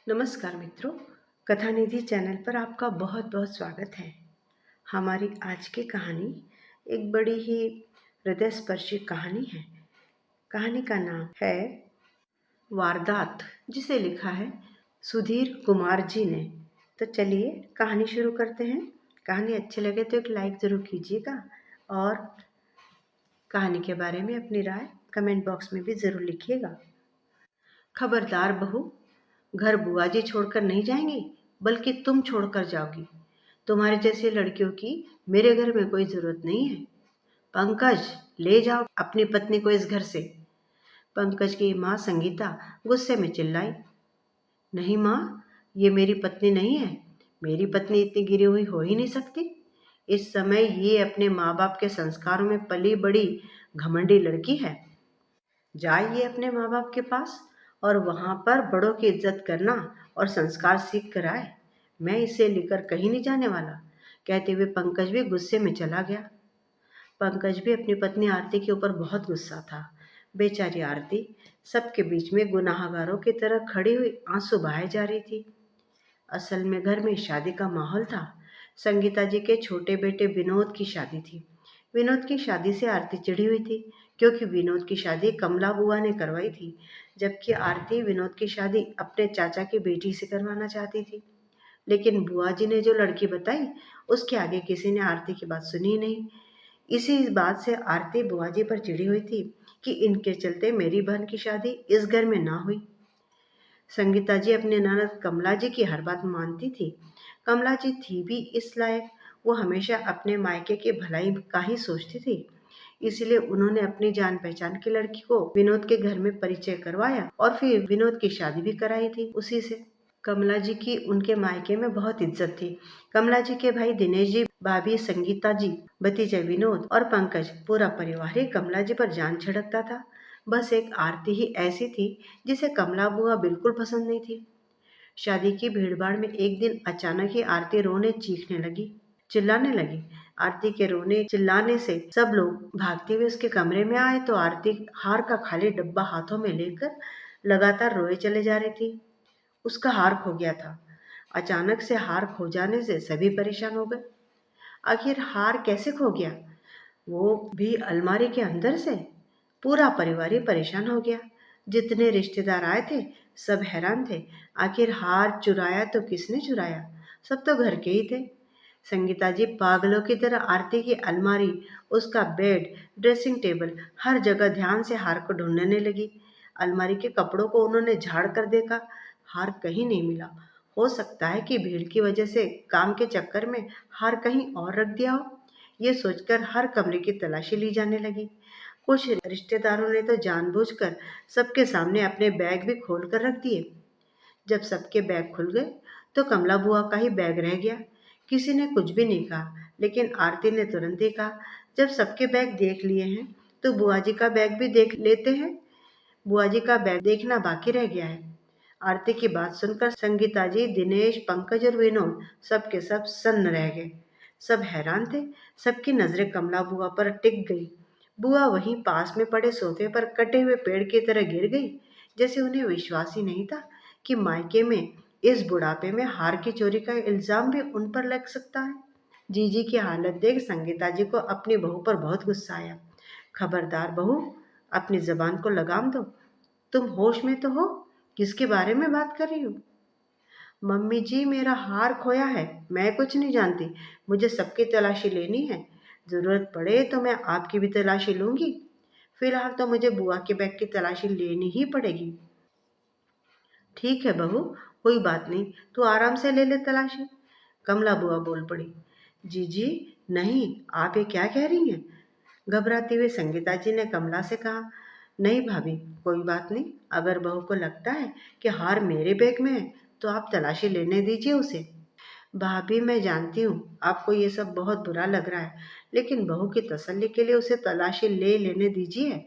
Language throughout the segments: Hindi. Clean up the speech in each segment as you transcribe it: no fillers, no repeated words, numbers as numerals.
नमस्कार मित्रों, कथा निधि चैनल पर आपका बहुत बहुत स्वागत है। हमारी आज की कहानी एक बड़ी ही हृदयस्पर्शी कहानी है। कहानी का नाम है वारदात, जिसे लिखा है सुधीर कुमार जी ने। तो चलिए कहानी शुरू करते हैं। कहानी अच्छी लगे तो एक लाइक ज़रूर कीजिएगा और कहानी के बारे में अपनी राय कमेंट बॉक्स में भी ज़रूर लिखिएगा। खबरदार बहू, घर बुआ जी छोड़कर नहीं जाएंगी, बल्कि तुम छोड़कर जाओगी। तुम्हारे जैसी लड़कियों की मेरे घर में कोई जरूरत नहीं है। पंकज, ले जाओ अपनी पत्नी को इस घर से। पंकज की माँ संगीता गुस्से में चिल्लाई। नहीं माँ, ये मेरी पत्नी नहीं है। मेरी पत्नी इतनी गिरी हुई हो ही नहीं सकती। इस समय ये अपने माँ बाप के संस्कारों में पली बड़ी घमंडी लड़की है। जाइए अपने माँ बाप के पास और वहाँ पर बड़ों की इज्जत करना और संस्कार सीख कर आए। मैं इसे लेकर कहीं नहीं जाने वाला। कहते हुए पंकज भी गुस्से में चला गया। पंकज भी अपनी पत्नी आरती के ऊपर बहुत गुस्सा था। बेचारी आरती सबके बीच में गुनाहगारों की तरह खड़ी हुई आंसू बहाए जा रही थी। असल में घर में शादी का माहौल था। संगीता जी के छोटे बेटे विनोद की शादी थी। विनोद की शादी से आरती चिढ़ी हुई थी, क्योंकि विनोद की शादी कमला बुआ ने करवाई थी, जबकि आरती विनोद की शादी अपने चाचा की बेटी से करवाना चाहती थी। लेकिन बुआ जी ने जो लड़की बताई, उसके आगे किसी ने आरती की बात सुनी ही नहीं। इसी बात से आरती बुआ जी पर चिढ़ी हुई थी कि इनके चलते मेरी बहन की शादी इस घर में ना हुई। संगीता जी अपने ननद कमला जी की हर बात मानती थी। कमला जी थी भी इस लायक। वो हमेशा अपने मायके की भलाई का ही सोचती थी। इसलिए उन्होंने अपनी जान पहचान की लड़की को विनोद के घर में परिचय करवाया और फिर विनोद की शादी भी कराई थी उसी से। कमला जी की उनके मायके में बहुत इज्जत थी। कमला जी के भाई दिनेश जी, भाभी संगीता जी, भतीजा विनोद और पंकज, पूरा परिवार ही कमला जी पर जान छिड़कता था। बस एक आरती ही ऐसी थी जिसे कमला बुआ बिल्कुल पसंद नहीं थी। शादी की भीड़भाड़ में एक दिन अचानक ही आरती रोने चीखने लगी, चिल्लाने लगी। आरती के रोने चिल्लाने से सब लोग भागते हुए उसके कमरे में आए तो आरती हार का खाली डब्बा हाथों में लेकर लगातार रोए चले जा रही थी। उसका हार खो गया था। अचानक से हार खो जाने से सभी परेशान हो गए। आखिर हार कैसे खो गया, वो भी अलमारी के अंदर से? पूरा परिवार ही परेशान हो गया। जितने रिश्तेदार आए थे सब हैरान थे। आखिर हार चुराया तो किसने चुराया? सब तो घर के ही थे। संगीता जी पागलों की तरह आरती की अलमारी, उसका बेड, ड्रेसिंग टेबल, हर जगह ध्यान से हार को ढूंढने लगी। अलमारी के कपड़ों को उन्होंने झाड़ कर देखा, हार कहीं नहीं मिला। हो सकता है कि भीड़ की वजह से काम के चक्कर में हार कहीं और रख दिया हो। ये सोचकर हर कमरे की तलाशी ली जाने लगी। कुछ रिश्तेदारों ने तो जानबूझकर सबके सामने अपने बैग भी खोल कर रख दिए। जब सबके बैग खुल गए तो कमला बुआ का ही बैग रह गया। किसी ने कुछ भी नहीं कहा, लेकिन आरती ने तुरंत ही कहा, जब सबके बैग देख लिए हैं तो बुआ जी का बैग भी देख लेते हैं। बुआ जी का बैग देखना बाकी रह गया है। आरती की बात सुनकर संगीता जी, दिनेश, पंकज और विनोद सब के सब सन्न रह गए। सब हैरान थे। सबकी नजरें कमला बुआ पर टिक गई। बुआ वहीं पास में पड़े सोफे पर कटे हुए पेड़ की तरह गिर गई, जैसे उन्हें विश्वास ही नहीं था कि मायके में इस बुढ़ापे में हार की चोरी का इल्जाम भी उन पर लग सकता है। जीजी की हालत देख संगीता जी को अपनी बहू पर बहुत गुस्सा आया। खबरदार बहू, अपनी जबान को लगाम दो। तुम होश में तो हो? किसके बारे में बात कर रही हो? मम्मी जी, मेरा हार खोया है। मैं कुछ नहीं जानती। मुझे सबकी तलाशी लेनी है। जरूरत पड़े तो मैं आपकी भी तलाशी लूंगी। फिलहाल तो मुझे बुआ के बैग की तलाशी लेनी ही पड़ेगी। ठीक है बहू, कोई बात नहीं, तू आराम से ले ले तलाशी। कमला बुआ बोल पड़ी। जीजी, नहीं, आप ये क्या कह रही हैं? घबराती हुई संगीता जी ने कमला से कहा। नहीं भाभी, कोई बात नहीं। अगर बहू को लगता है कि हार मेरे बैग में है तो आप तलाशी लेने दीजिए उसे। भाभी, मैं जानती हूँ आपको ये सब बहुत बुरा लग रहा है, लेकिन बहू की तसल्ली के लिए उसे तलाशी ले लेने दीजिए।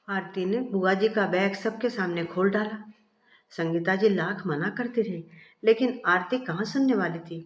आरती ने बुआ जी का बैग सबके सामने खोल डाला। संगीता जी लाख मना करती रही, लेकिन आरती कहाँ सुनने वाली थी।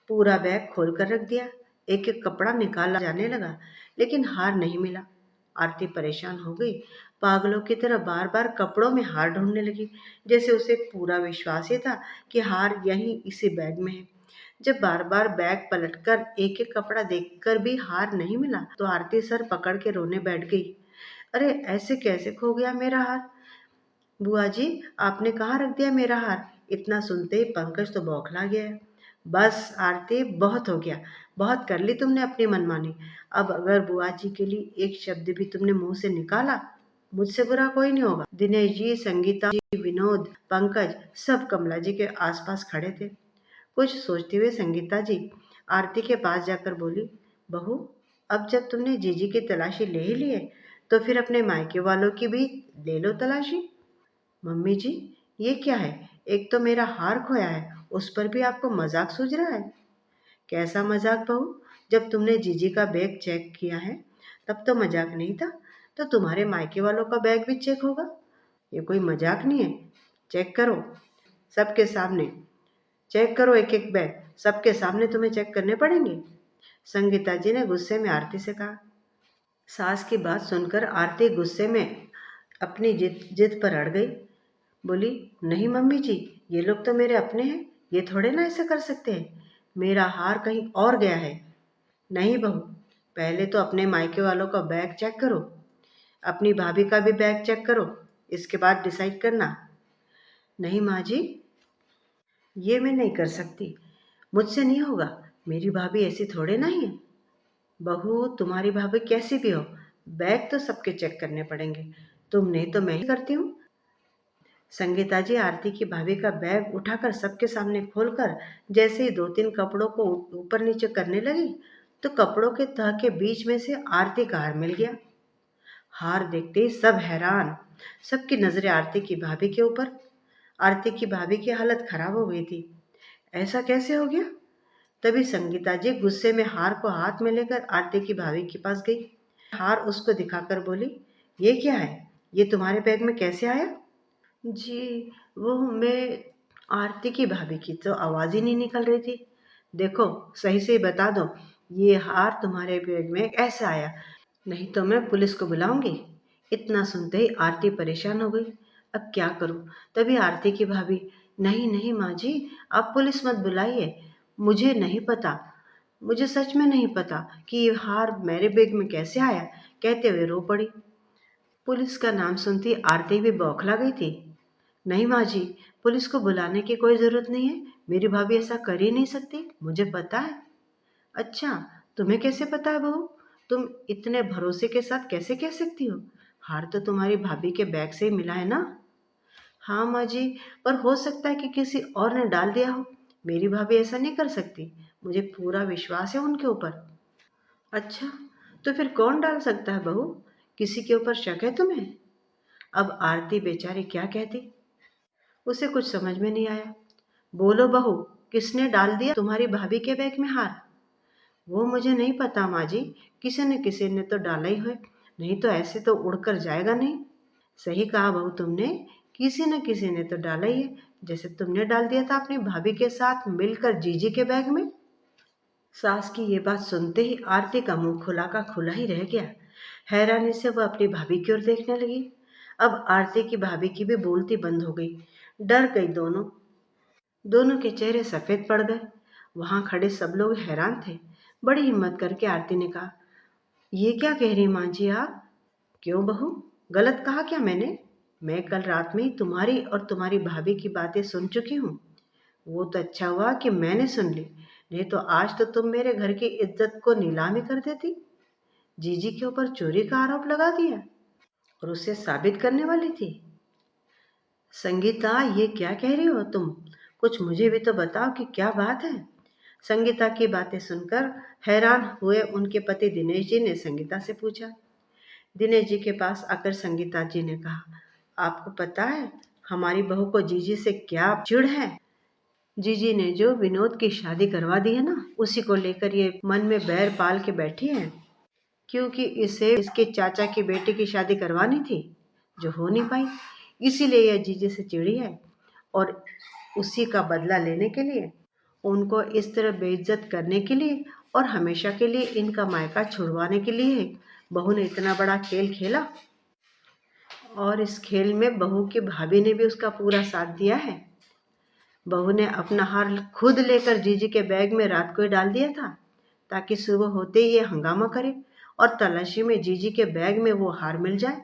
पूरा बैग खोल कर रख दिया। एक एक कपड़ा निकाला जाने लगा, लेकिन हार नहीं मिला। आरती परेशान हो गई। पागलों की तरह बार बार कपड़ों में हार ढूंढने लगी, जैसे उसे पूरा विश्वास ही था कि हार यहीं इसी बैग में है। जब बार बार बैग पलटकर एक एक कपड़ा देखकर भी हार नहीं मिला तो आरती सर पकड़ के रोने बैठ गई। अरे ऐसे कैसे खो गया मेरा हार? बुआ जी, आपने कहाँ रख दिया मेरा हार? इतना सुनते ही पंकज तो बौखला गया। बस आरती, बहुत हो गया। बहुत कर ली तुमने अपनी मनमानी। अब अगर बुआ जी के लिए एक शब्द भी तुमने मुंह से निकाला, मुझसे बुरा कोई नहीं होगा। दिनेश जी, संगीता जी, विनोद, पंकज सब कमला जी के आसपास खड़े थे। कुछ सोचते हुए संगीता जी आरती के पास जाकर बोली, बहू, अब जब तुमने जीजी की तलाशी ले ही ली है तो फिर अपने मायके वालों की भी ले लो तलाशी। मम्मी जी, ये क्या है? एक तो मेरा हार खोया है, उस पर भी आपको मजाक सूझ रहा है। कैसा मजाक बहू? जब तुमने जीजी का बैग चेक किया है तब तो मजाक नहीं था, तो तुम्हारे मायके वालों का बैग भी चेक होगा। ये कोई मजाक नहीं है। चेक करो सबके सामने। चेक करो एक एक बैग, सबके सामने तुम्हें चेक करने पड़ेंगे। संगीता जी ने गुस्से में आरती से कहा। सास की बात सुनकर आरती गुस्से में अपनी जिद पर अड़ गई। बोली, नहीं मम्मी जी, ये लोग तो मेरे अपने हैं, ये थोड़े ना ऐसा कर सकते हैं। मेरा हार कहीं और गया है। नहीं बहू, पहले तो अपने मायके वालों का बैग चेक करो, अपनी भाभी का भी बैग चेक करो, इसके बाद डिसाइड करना। नहीं माँ जी, ये मैं नहीं कर सकती, मुझसे नहीं होगा। मेरी भाभी ऐसी थोड़े नहीं है। बहू, तुम्हारी भाभी कैसी भी हो, बैग तो सबके चेक करने पड़ेंगे। तुम नहीं तो मैं ही करती हूँ। संगीता जी आरती की भाभी का बैग उठाकर सबके सामने खोलकर जैसे ही दो तीन कपड़ों को ऊपर नीचे करने लगी तो कपड़ों के तह के बीच में से आरती का हार मिल गया। हार देखते ही सब हैरान। सबकी नजरें आरती की भाभी के ऊपर। आरती की भाभी की हालत खराब हो गई थी। ऐसा कैसे हो गया? तभी संगीता जी गुस्से में हार को हाथ में लेकर आरती की भाभी के पास गई। हार उसको दिखाकर बोली, ये क्या है? ये तुम्हारे बैग में कैसे आया? जी, वो मैं आरती की भाभी की तो आवाज़ ही नहीं निकल रही थी। देखो, सही से बता दो, ये हार तुम्हारे बैग में कैसे आया? नहीं तो मैं पुलिस को बुलाऊंगी। इतना सुनते ही आरती परेशान हो गई। अब क्या करूं? तभी आरती की भाभी, नहीं नहीं माँ जी, आप पुलिस मत बुलाइए। मुझे नहीं पता, मुझे सच में नहीं पता कि ये हार मेरे बैग में कैसे आया, कहते हुए रो पड़ी। पुलिस का नाम सुनती आरती भी बौखला गई थी। नहीं माँ जी, पुलिस को बुलाने की कोई ज़रूरत नहीं है। मेरी भाभी ऐसा कर ही नहीं सकती, मुझे पता है। अच्छा, तुम्हें कैसे पता है बहू? तुम इतने भरोसे के साथ कैसे कह सकती हो? हार तो तुम्हारी भाभी के बैग से ही मिला है ना? हाँ माँ जी, पर हो सकता है कि किसी और ने डाल दिया हो। मेरी भाभी ऐसा नहीं कर सकती, मुझे पूरा विश्वास है उनके ऊपर। अच्छा, तो फिर कौन डाल सकता है बहू? किसी के ऊपर शक है तुम्हें? अब आरती बेचारी क्या कहती? उसे कुछ समझ में नहीं आया। बोलो बहू, किसने डाल दिया तुम्हारी भाभी के बैग में हार? वो मुझे नहीं पता माँ जी, किसी ने तो डाला ही है, नहीं तो ऐसे तो उड़कर जाएगा नहीं। सही कहा बहू तुमने, किसी न किसी ने तो डाला ही है, जैसे तुमने डाल दिया था अपनी भाभी के साथ मिलकर जीजी के बैग में। सास की ये बात सुनते ही आरती का मुंह खुला का खुला ही रह गया। हैरानी से वह अपनी भाभी की ओर देखने लगी। अब आरती की भाभी की भी बोलती बंद हो गई। डर गई दोनों। दोनों के चेहरे सफेद पड़ गए। वहां खड़े सब लोग हैरान थे। बड़ी हिम्मत करके आरती ने कहा, ये क्या कह रही माँ जी आप? क्यों बहू, गलत कहा क्या मैंने? मैं कल रात में ही तुम्हारी और तुम्हारी भाभी की बातें सुन चुकी हूँ। वो तो अच्छा हुआ कि मैंने सुन ली, नहीं तो आज तो तुम मेरे घर की इज्जत को नीलामी कर देती। जीजी के ऊपर चोरी का आरोप लगा दिया और उसे साबित करने वाली थी। संगीता, ये क्या कह रही हो तुम? कुछ मुझे भी तो बताओ कि क्या बात है। संगीता की बातें सुनकर हैरान हुए उनके पति दिनेश जी ने संगीता से पूछा। दिनेश जी के पास आकर संगीता जी ने कहा, आपको पता है हमारी बहू को जीजी से क्या चिढ़ है? जीजी ने जो विनोद की शादी करवा दी है ना, उसी को लेकर ये मन में बैर पाल के बैठी है, क्योंकि इसे इसके चाचा की बेटी की शादी करवानी थी जो हो नहीं पाई। इसीलिए यह जीजी से चिढ़ी है और उसी का बदला लेने के लिए, उनको इस तरह बेइज्जत करने के लिए और हमेशा के लिए इनका मायका छुड़वाने के लिए बहू ने इतना बड़ा खेल खेला। और इस खेल में बहू की भाभी ने भी उसका पूरा साथ दिया है। बहू ने अपना हार खुद लेकर जीजी के बैग में रात को ही डाल दिया था, ताकि सुबह होते ही ये हंगामा करे और तलाशी में जीजी के बैग में वो हार मिल जाए।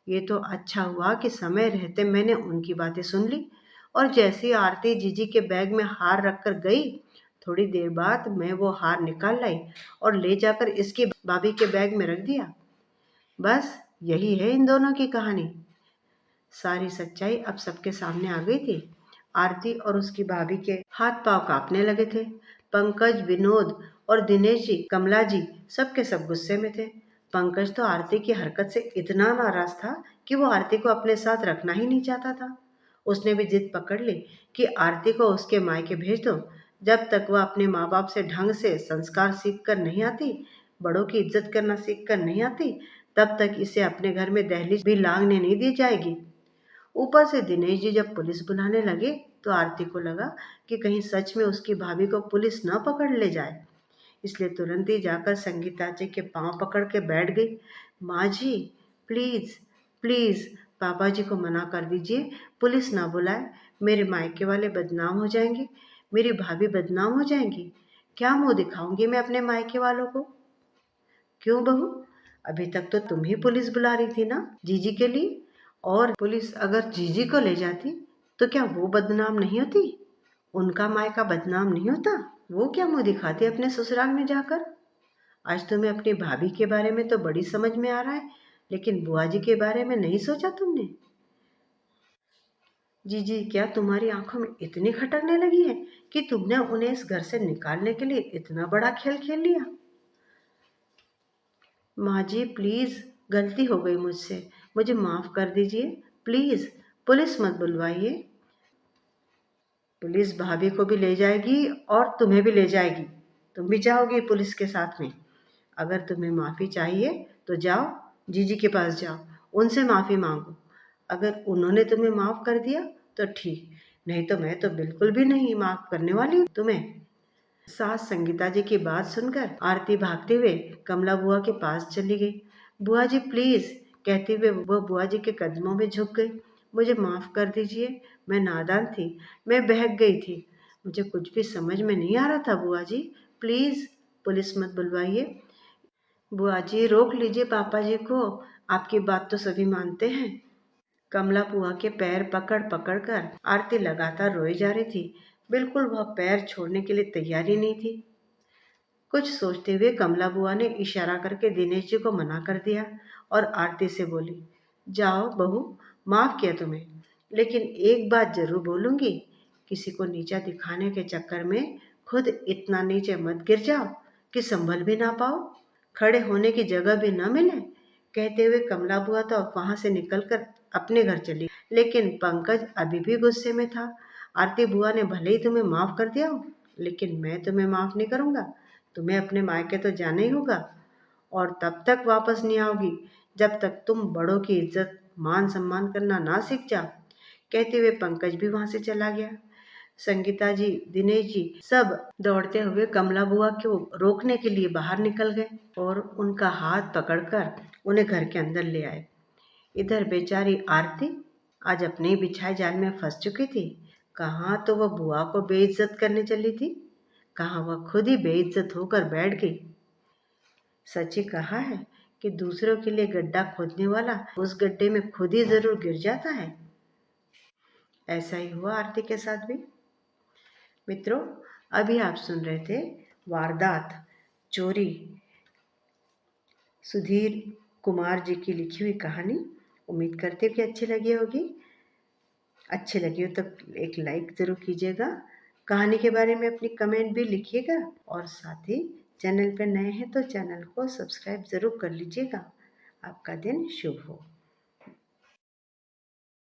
ये तो अच्छा हुआ कि समय रहते मैंने उनकी बातें सुन ली, और जैसी आरती जीजी के बैग में हार रखकर गई, थोड़ी देर बाद मैं वो हार निकाल लाई और ले जाकर इसकी भाभी के बैग में रख दिया। बस यही है इन दोनों की कहानी। सारी सच्चाई अब सबके सामने आ गई थी। आरती और उसकी भाभी के हाथ पांव कांपने लगे थे। पंकज, विनोद और दिनेश जी, कमला जी, सब के सब गुस्से में थे। पंकज तो आरती की हरकत से इतना नाराज था कि वो आरती को अपने साथ रखना ही नहीं चाहता था। उसने भी जिद पकड़ ली कि आरती को उसके मायके भेज दो। जब तक वह अपने माँ बाप से ढंग से संस्कार सीख कर नहीं आती, बड़ों की इज्जत करना सीख कर नहीं आती, तब तक इसे अपने घर में दहलीज भी लांघने नहीं दी जाएगी। ऊपर से दिनेश जी जब पुलिस बुलाने लगे, तो आरती को लगा कि कहीं सच में उसकी भाभी को पुलिस न पकड़ ले जाए। इसलिए तुरंत ही जाकर संगीता जी के पांव पकड़ के बैठ गई। माँ जी, प्लीज प्लीज पापा जी को मना कर दीजिए, पुलिस ना बुलाए। मेरे मायके वाले बदनाम हो जाएंगे, मेरी भाभी बदनाम हो जाएंगी। क्या मुंह दिखाऊंगी मैं अपने मायके वालों को? क्यों बहू, अभी तक तो तुम ही पुलिस बुला रही थी ना जीजी के लिए? और पुलिस अगर जीजी को ले जाती, तो क्या वो बदनाम नहीं होती? उनका मायका बदनाम नहीं होता? वो क्या मुंह दिखाती अपने ससुराल में जाकर? आज तुम्हें अपनी भाभी के बारे में तो बड़ी समझ में आ रहा है, लेकिन बुआ जी के बारे में नहीं सोचा तुमने? जीजी क्या तुम्हारी आंखों में इतनी खटकने लगी है कि तुमने उन्हें इस घर से निकालने के लिए इतना बड़ा खेल खेल लिया? माँ जी प्लीज़, गलती हो गई मुझसे, मुझे माफ़ कर दीजिए। प्लीज़ पुलिस मत बुलवाइए। पुलिस भाभी को भी ले जाएगी और तुम्हें भी ले जाएगी। तुम भी जाओगी पुलिस के साथ में। अगर तुम्हें माफ़ी चाहिए तो जाओ, जीजी के पास जाओ, उनसे माफ़ी मांगो। अगर उन्होंने तुम्हें माफ़ कर दिया तो ठीक, नहीं तो मैं तो बिल्कुल भी नहीं माफ़ करने वाली हूँ तुम्हें। सास संगीता जी की बात सुनकर आरती भागते हुए कमला बुआ के पास चली गई। बुआ जी प्लीज, कहते हुए वो बुआ जी के कदमों में झुक गई। मुझे माफ कर दीजिए, मैं नादान थी, मैं बहक गई थी, मुझे कुछ भी समझ में नहीं आ रहा था बुआ जी, प्लीज पुलिस मत बुलवाइए। बुआ जी रोक लीजिए पापा जी को, आपकी बात तो सभी मानते हैं। कमला बुआ के पैर पकड़ पकड़ कर आरती लगातार रोई जा रही थी। बिल्कुल वह पैर छोड़ने के लिए तैयार ही नहीं थी। कुछ सोचते हुए कमला बुआ ने इशारा करके दिनेश जी को मना कर दिया और आरती से बोली, जाओ बहू, माफ किया तुम्हें, लेकिन एक बात जरूर बोलूंगी, किसी को नीचा दिखाने के चक्कर में खुद इतना नीचे मत गिर जाओ कि संभल भी ना पाओ, खड़े होने की जगह भी न मिले। कहते हुए कमला बुआ तो वहां से निकलकर अपने घर चली, लेकिन पंकज अभी भी गुस्से में था। आरती बुआ ने भले ही तुम्हें माफ कर दिया हो, लेकिन मैं तुम्हें माफ नहीं करूंगा। तुम्हें अपने मायके तो जाना ही होगा, और तब तक वापस नहीं आओगी जब तक तुम बड़ों की इज्जत मान सम्मान करना ना सीख जाओ। कहते हुए पंकज भी वहां से चला गया। संगीता जी, दिनेश जी सब दौड़ते हुए कमला बुआ को रोकने के लिए बाहर निकल गए और उनका हाथ पकड़कर उन्हें घर के अंदर ले आए। इधर बेचारी आरती आज अपने ही बिछाए जाल में फंस चुकी थी। कहाँ तो वह बुआ को बेइज्जत करने चली थी, कहाँ वह खुद ही बेइज्जत होकर बैठ गई। सच ही कहा है कि दूसरों के लिए गड्ढा खोदने वाला उस गड्ढे में खुद ही जरूर गिर जाता है। ऐसा ही हुआ आरती के साथ भी। मित्रों, अभी आप सुन रहे थे वारदात, चोरी, सुधीर कुमार जी की लिखी हुई कहानी। उम्मीद करते हो कि अच्छी लगी होगी। अच्छी लगी हो तो एक लाइक ज़रूर कीजिएगा। कहानी के बारे में अपनी कमेंट भी लिखिएगा, और साथ ही चैनल पर नए हैं तो चैनल को सब्सक्राइब ज़रूर कर लीजिएगा। आपका दिन शुभ हो।